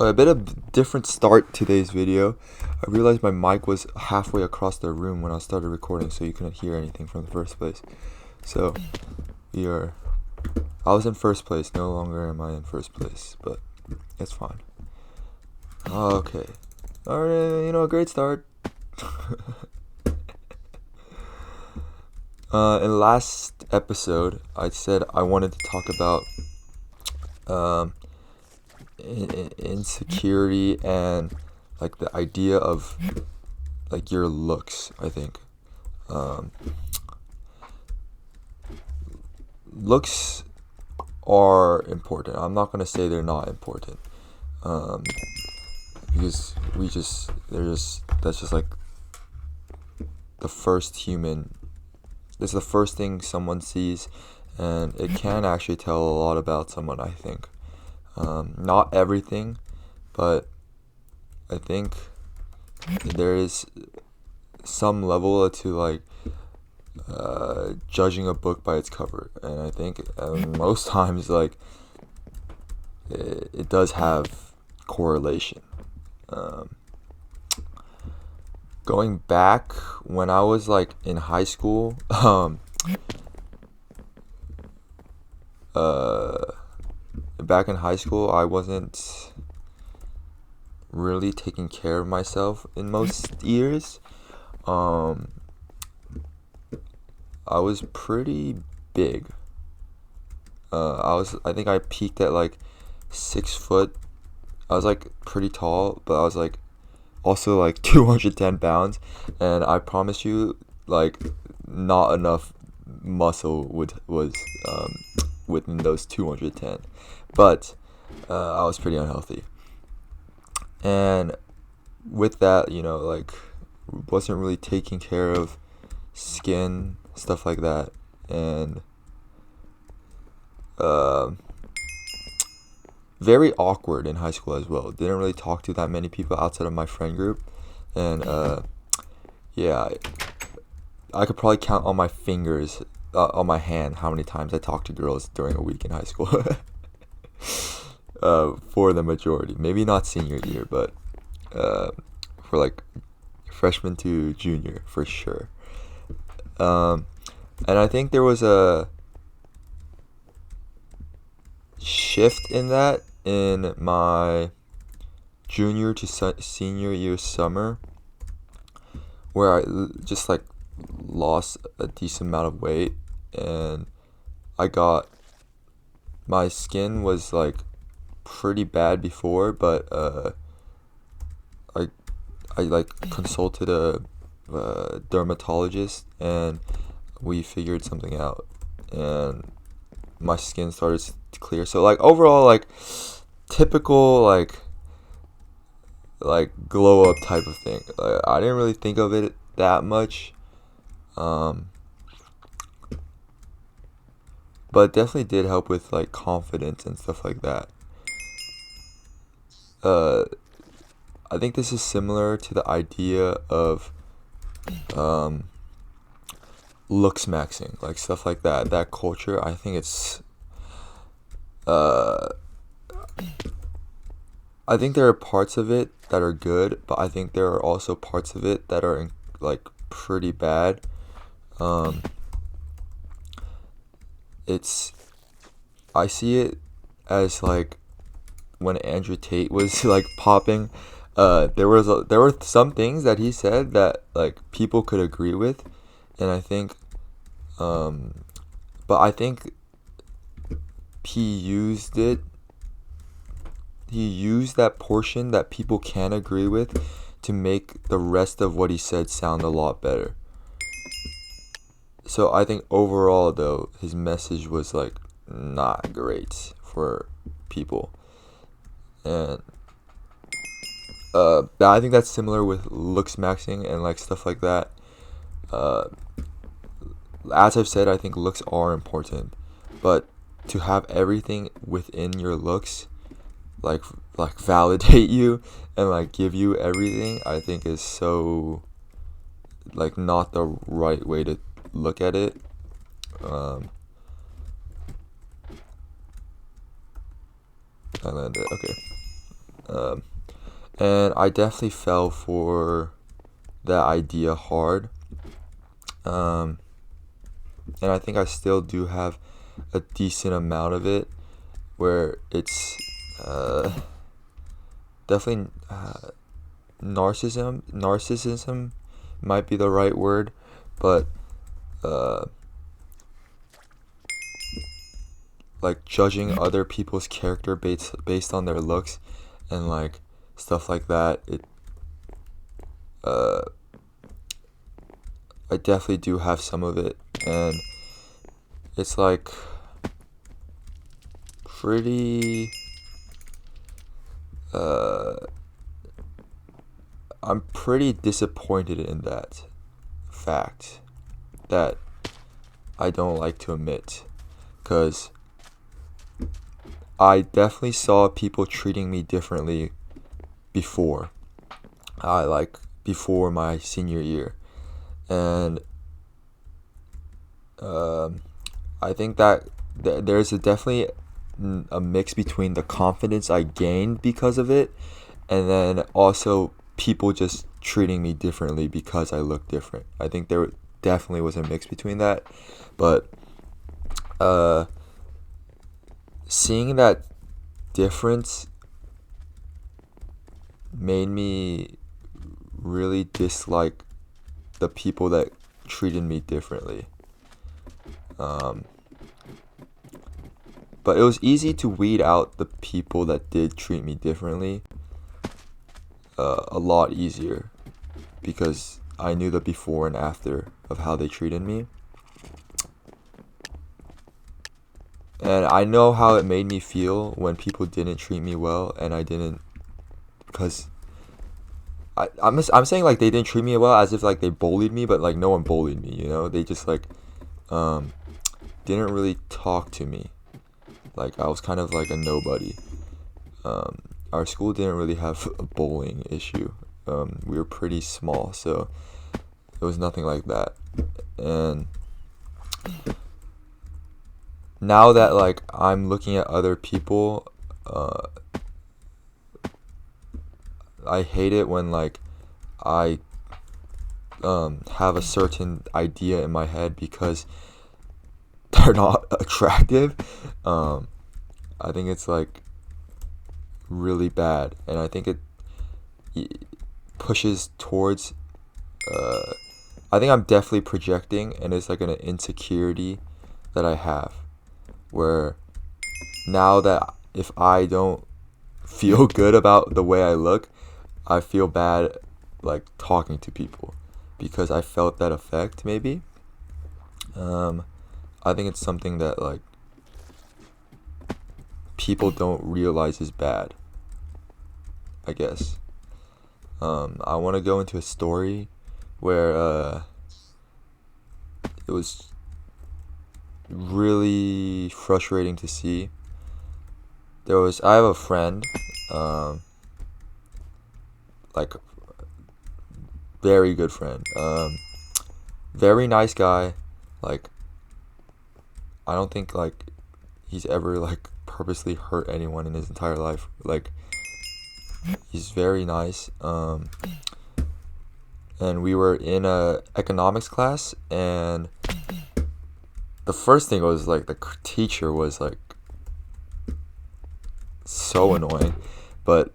A bit of different start to today's video. I realized my mic was halfway across the room when I started recording, so you couldn't hear anything from the first place. So we are. I was in first place. No longer am I in first place, but it's fine. Okay. All right. Great start. In last episode, I said I wanted to talk about insecurity and like the idea of like your looks. I think looks are important. I'm not gonna say they're not important, because that's just like the first human. It's the first thing someone sees, and it can actually tell a lot about someone. I think not everything, but I think there is some level to like judging a book by its cover, and I think most times like it does have correlation. Going back when I was like in high school, back in high school, I wasn't really taking care of myself in most years. I was pretty big. I think I peaked at like 6 foot. I was like pretty tall, but I was like also like 210 pounds, and I promise you, like, not enough muscle was within those 210, but I was pretty unhealthy, and with that, like, wasn't really taking care of skin, stuff like that, and very awkward in high school as well. Didn't really talk to that many people outside of my friend group, and yeah, I could probably count on my fingers, on my hand, how many times I talked to girls during a week in high school. For the majority, maybe not senior year, but for like freshman to junior for sure. And I think there was a shift in that in my junior to senior year summer, where I just like lost a decent amount of weight, and my skin was like pretty bad before, but I I like consulted a dermatologist, and we figured something out, and my skin started to clear. So like overall, like typical like glow up type of thing. Like, I didn't really think of it that much, but it definitely did help with like confidence and stuff like that. Uh, I think this is similar to the idea of um, looks maxing, like stuff like that. That culture, I think uh, I think there are parts of it that are good, but I think there are also parts of it that are like pretty bad. Um, it's I see it as like when Andrew Tate was like popping. There were some things that he said that like people could agree with, and I think, but I think he used it. He used that portion that people can agree with to make the rest of what he said sound a lot better. So I think overall, though, his message was like not great for people, and I think that's similar with looks maxing and like stuff like that. Uh, as I've said, I think looks are important, but to have everything within your looks like validate you and like give you everything, I think is so like not the right way to look at it. Um, I landed okay. Um, and I definitely fell for that idea hard. Um, and I think I still do have a decent amount of it where it's definitely narcissism might be the right word, but uh, like judging other people's character based on their looks and like stuff like that. Uh, I definitely do have some of it, and it's like pretty. Uh, I'm pretty disappointed in that fact that I don't like to admit, because I definitely saw people treating me differently before. Before my senior year, and I think that there's definitely a mix between the confidence I gained because of it, and then also people just treating me differently because I look different. I think there definitely was a mix between that, but uh, seeing that difference made me really dislike the people that treated me differently. Um, but it was easy to weed out the people that did treat me differently. A lot easier because I knew the before and after of how they treated me. And I know how it made me feel when people didn't treat me well and I didn't, because I'm saying like they didn't treat me well as if like they bullied me, but like no one bullied me, you know? They just like um didn't really talk to me. Like I was kind of like a nobody. Our school didn't really have a bullying issue. We were pretty small, so it was nothing like that. And now that like I'm looking at other people, I hate it when like I have a certain idea in my head because they're not attractive. I think it's like really bad, and I think it pushes towards. I think I'm definitely projecting, and it's like an insecurity that I have, where now that if I don't feel good about the way I look, I feel bad like talking to people because I felt that effect maybe. I think it's something that like people don't realize is bad, I guess. I want to go into a story where it was really frustrating to see. I have a friend, like very good friend, very nice guy. Like I don't think like he's ever like purposely hurt anyone in his entire life. Like he's very nice. And we were in a economics class, and the first thing was like the teacher was like so annoying, but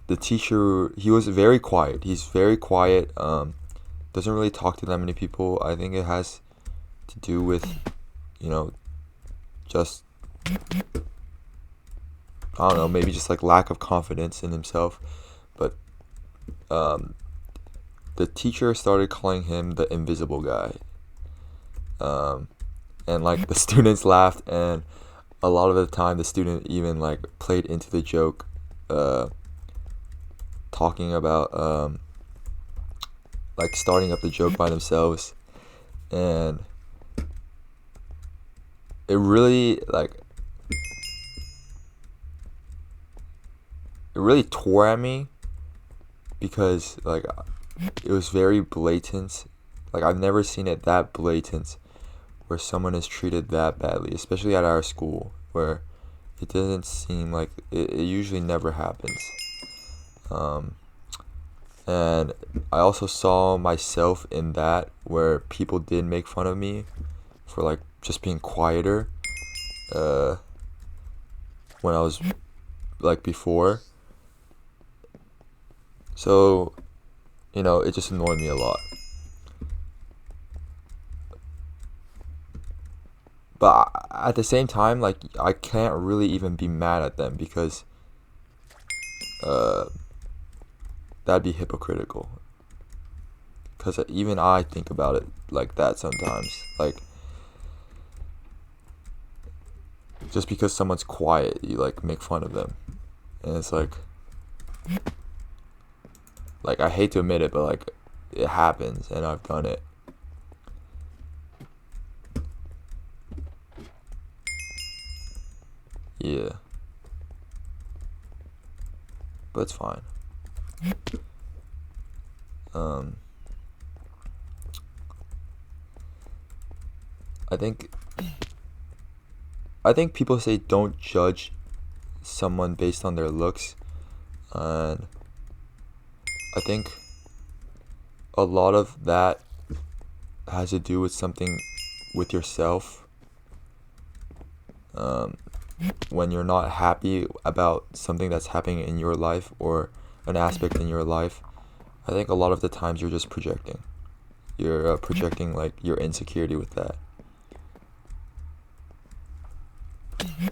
the teacher, he was very quiet. He's very quiet. Doesn't really talk to that many people. I think it has to do with, you know, just I don't know, maybe just like lack of confidence in himself. But the teacher started calling him the invisible guy. And like the students laughed, and a lot of the time the student even like played into the joke, talking about like starting up the joke by themselves, and it really like it really tore at me because like it was very blatant. Like I've never seen it that blatant where someone is treated that badly, especially at our school where it doesn't seem like it usually never happens. Um, and I also saw myself in that, where people did make fun of me for like just being quieter uh, when I was like before. So, it just annoyed me a lot. But at the same time, like, I can't really even be mad at them, because uh, that'd be hypocritical. Because even I think about it like that sometimes. Like, just because someone's quiet, you like make fun of them. And it's like I hate to admit it, but like, it happens, and I've done it. Yeah. But it's fine. Um, I think people say don't judge someone based on their looks, and I think a lot of that has to do with something with yourself. When you're not happy about something that's happening in your life, or an aspect in your life, I think a lot of the times you're just projecting. You're projecting like your insecurity with that.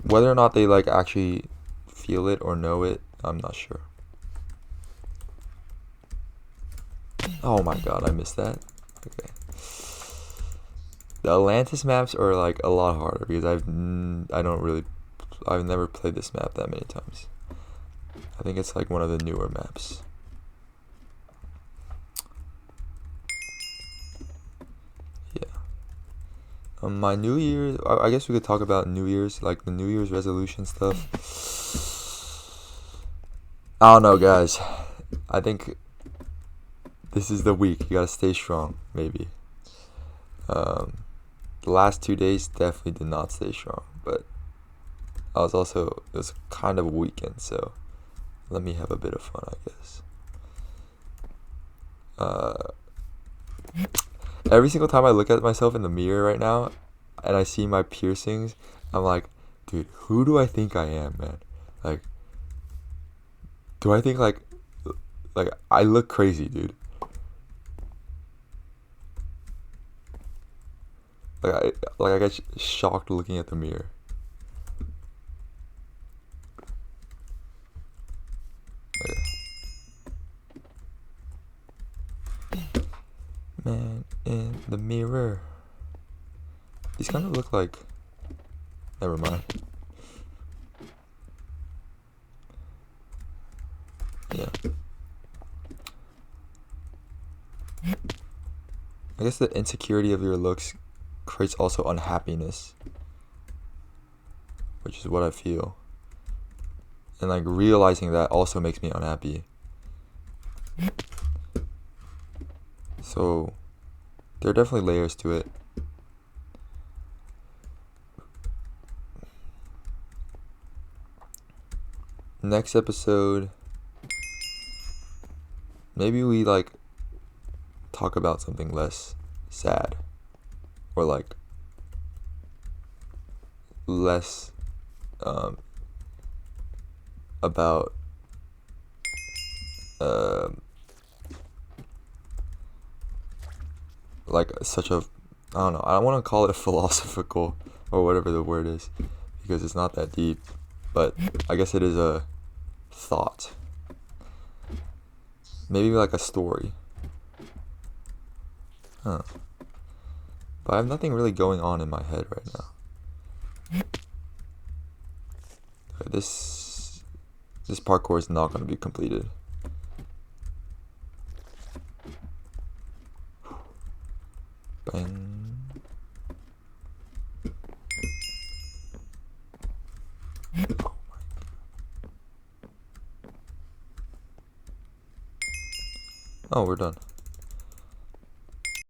Whether or not they like actually feel it or know it, I'm not sure. Oh my god, I missed that. Okay. The Atlantis maps are like a lot harder, because I've never played this map that many times. I think it's like one of the newer maps. Yeah. My New Year's, I guess we could talk about New Year's, like the New Year's resolution stuff. I don't know, guys. I think this is the week. You gotta stay strong, maybe. The last 2 days definitely did not stay strong, but it was kind of a weekend, so let me have a bit of fun, I guess. Every single time I look at myself in the mirror right now, and I see my piercings, I'm like, dude, who do I think I am, man? Like, do I think like I look crazy, dude? I get shocked looking at the mirror. Okay. Man in the mirror. These kind of look like. Never mind. Yeah. I guess the insecurity of your looks creates also unhappiness, which is what I feel. And like realizing that also makes me unhappy. So there are definitely layers to it. Next episode, maybe we like talk about something less sad, or like less about like such a, I don't know, I don't want to call it a philosophical or whatever the word is, because it's not that deep, but I guess it is a thought. Maybe like a story. But I have nothing really going on in my head right now. This parkour is not going to be completed. Bang. Oh, we're done.